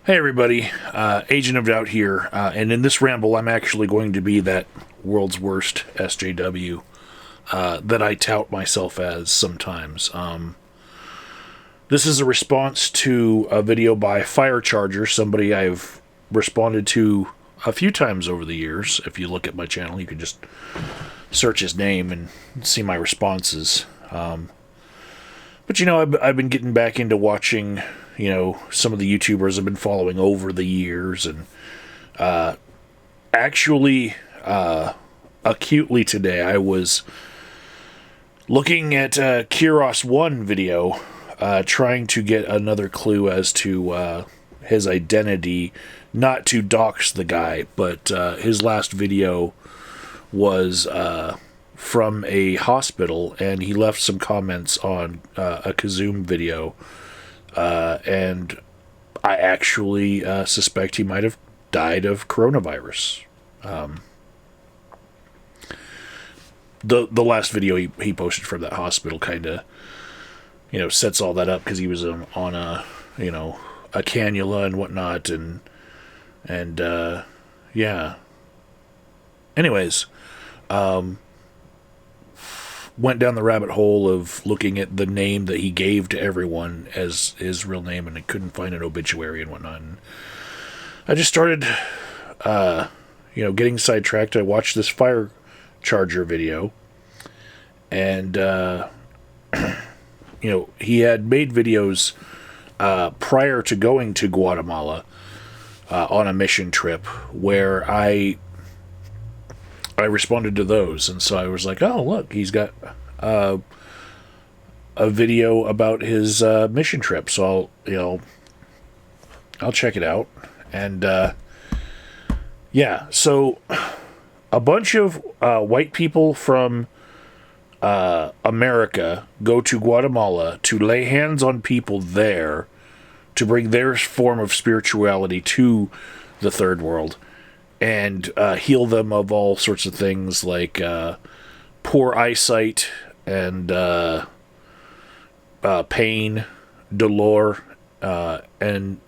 Hey everybody, Agent of Doubt here, and in this ramble I'm actually going to be that world's worst SJW that I tout myself as sometimes. This is a response to a video by Firecharger, somebody I've responded to a few times over the years. If you look at my channel, you can just search his name and see my responses. But you know, I've been getting back into watching, you know, some of the YouTubers I've been following over the years, and actually, acutely today, I was looking at Kiros 1 video, trying to get another clue as to his identity, not to dox the guy, but his last video was from a hospital, and he left some comments on a Kazoom video, and I actually suspect he might have died of coronavirus. The last video he posted from that hospital kind of, you know, sets all that up, because he was on a, you know, a cannula and whatnot, and yeah. Anyways, went down the rabbit hole of looking at the name that he gave to everyone as his real name, and I couldn't find an obituary and whatnot. And I just started, you know, getting sidetracked. I watched this Firecharger video, and, you know, he had made videos prior to going to Guatemala on a mission trip where I responded to those, and so I was like, oh, look, he's got a video about his mission trip, so I'll check it out. And yeah, so a bunch of white people from America go to Guatemala to lay hands on people there to bring their form of spirituality to the third world, and heal them of all sorts of things like poor eyesight and pain, dolor, and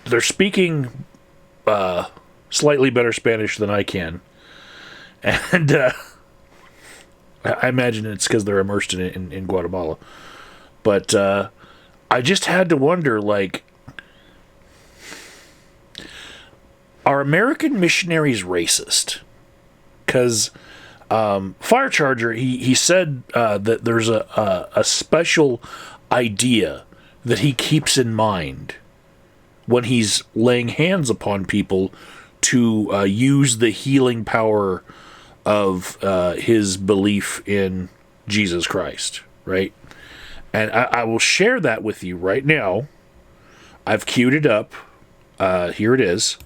they're speaking slightly better Spanish than I can, and I imagine it's because they're immersed in it in Guatemala. But I just had to wonder, like, are American missionaries racist? Because Firecharger, he said that there's a special idea that he keeps in mind when he's laying hands upon people to use the healing power of his belief in Jesus Christ, right? And I will share that with you right now. I've queued it up. Here it is.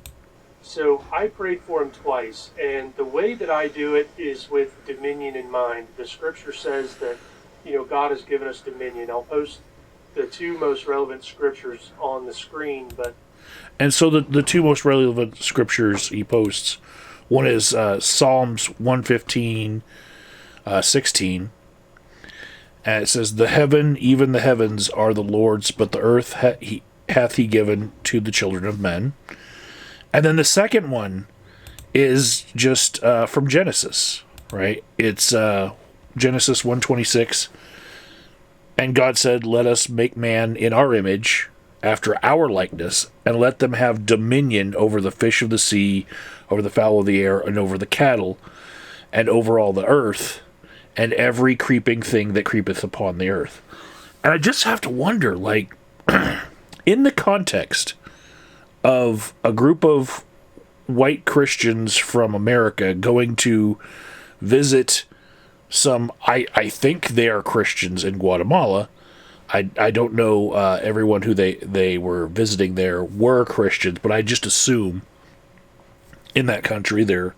So I prayed for him twice, and the way that I do it is with dominion in mind. The scripture says that, you know, God has given us dominion. I'll post the two most relevant scriptures on the screen, but... And so the two most relevant scriptures he posts, one is Psalms 115, 16, and it says, "The heaven, even the heavens, are the Lord's, but the earth hath he given to the children of men." And then the second one is just from Genesis, right? It's Genesis 1:26. "And God said, let us make man in our image, after our likeness, and let them have dominion over the fish of the sea, over the fowl of the air, and over the cattle, and over all the earth, and every creeping thing that creepeth upon the earth." And I just have to wonder, like, in the context of a group of white Christians from America going to visit some, I think they are Christians in Guatemala. I don't know everyone who they were visiting there were Christians, but I just assume in that country they're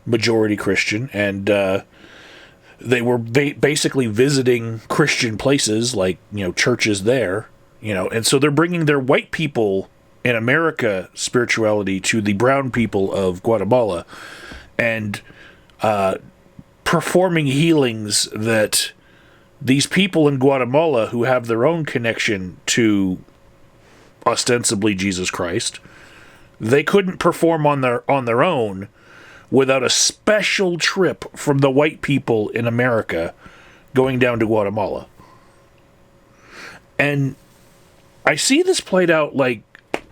majority Christian, and they were basically visiting Christian places, like, you know, churches there, you know, and so they're bringing their white people in America spirituality to the brown people of Guatemala, and performing healings that these people in Guatemala, who have their own connection to ostensibly Jesus Christ, they couldn't perform on their own without a special trip from the white people in America going down to Guatemala. And I see this played out like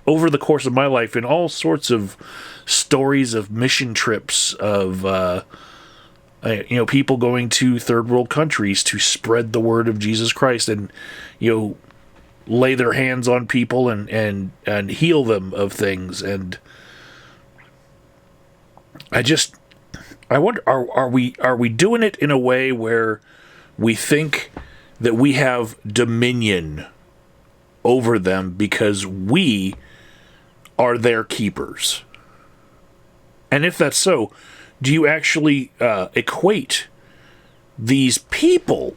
over the course of my life in all sorts of stories of mission trips of people going to third world countries to spread the word of Jesus Christ and lay their hands on people and heal them of things. And I wonder, are we doing it in a way where we think that we have dominion over them because we are their keepers? And if that's so, do you actually equate these people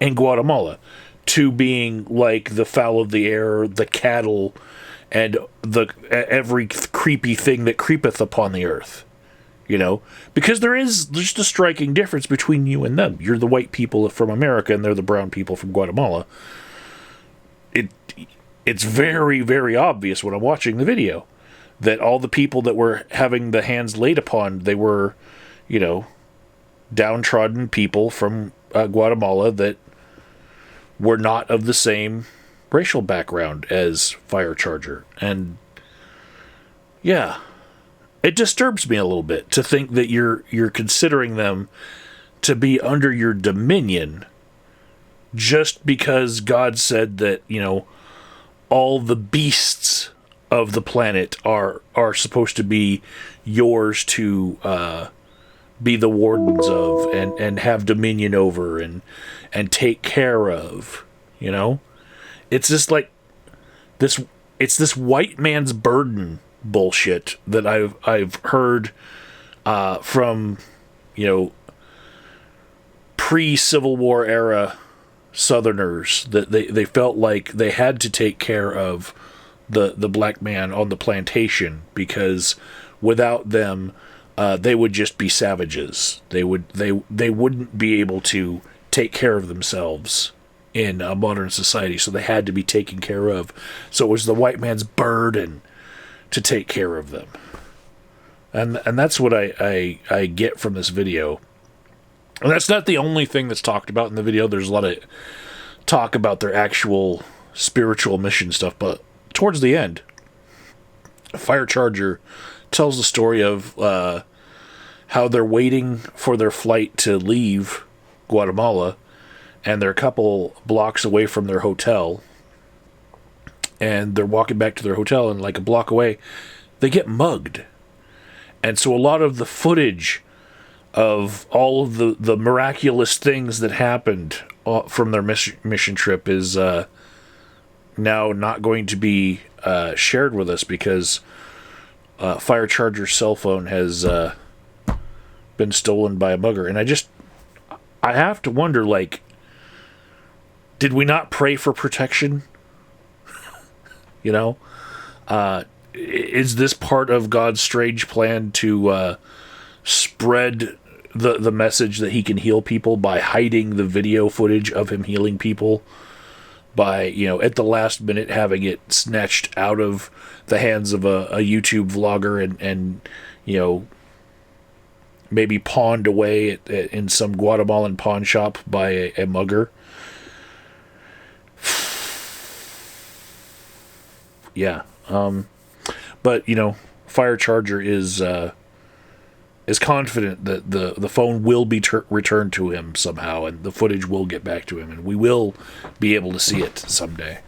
in Guatemala to being like the fowl of the air, the cattle, and every creepy thing that creepeth upon the earth? Because there's just a striking difference between you and them. You're the white people from America, and they're the brown people from Guatemala. It's very, very obvious when I'm watching the video that all the people that were having the hands laid upon, they were, downtrodden people from Guatemala that were not of the same racial background as Firecharger. And yeah, it disturbs me a little bit to think that you're considering them to be under your dominion just because God said that, all the beasts of the planet are supposed to be yours to be the wardens of and have dominion over and take care of. It's just like this. It's this white man's burden bullshit that I've heard from pre-Civil War era Southerners, that they felt like they had to take care of the black man on the plantation because without them they would just be savages. They wouldn't be able to take care of themselves in a modern society, so they had to be taken care of. So it was the white man's burden to take care of them. And that's what I get from this video. And that's not the only thing that's talked about in the video. There's a lot of talk about their actual spiritual mission stuff, but towards the end, Firecharger tells the story of how they're waiting for their flight to leave Guatemala, and they're a couple blocks away from their hotel, and they're walking back to their hotel, and like a block away, they get mugged. And so a lot of the footage of all of the miraculous things that happened from their mission trip is now not going to be shared with us because Firecharger's cell phone has been stolen by a mugger. And I have to wonder, like, did we not pray for protection? Is this part of God's strange plan to spread the message that he can heal people by hiding the video footage of him healing people, by at the last minute having it snatched out of the hands of a YouTube vlogger and maybe pawned away in some Guatemalan pawn shop by a mugger? Yeah. But Firecharger is confident that the phone will be returned to him somehow, and the footage will get back to him, and we will be able to see it someday.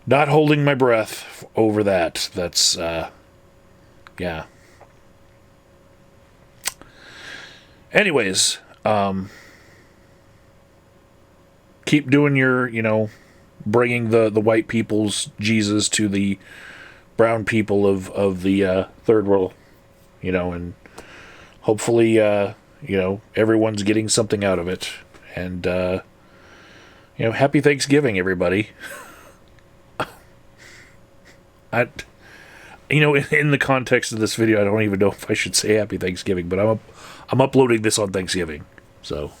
Not holding my breath over that. That's yeah. Anyways, keep doing your bringing the white people's Jesus to the brown people of the third world, and hopefully everyone's getting something out of it. And happy Thanksgiving, everybody. In the context of this video, I don't even know if I should say happy Thanksgiving, but I'm uploading this on Thanksgiving, so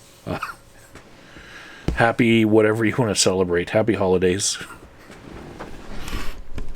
happy whatever you want to celebrate. Happy holidays.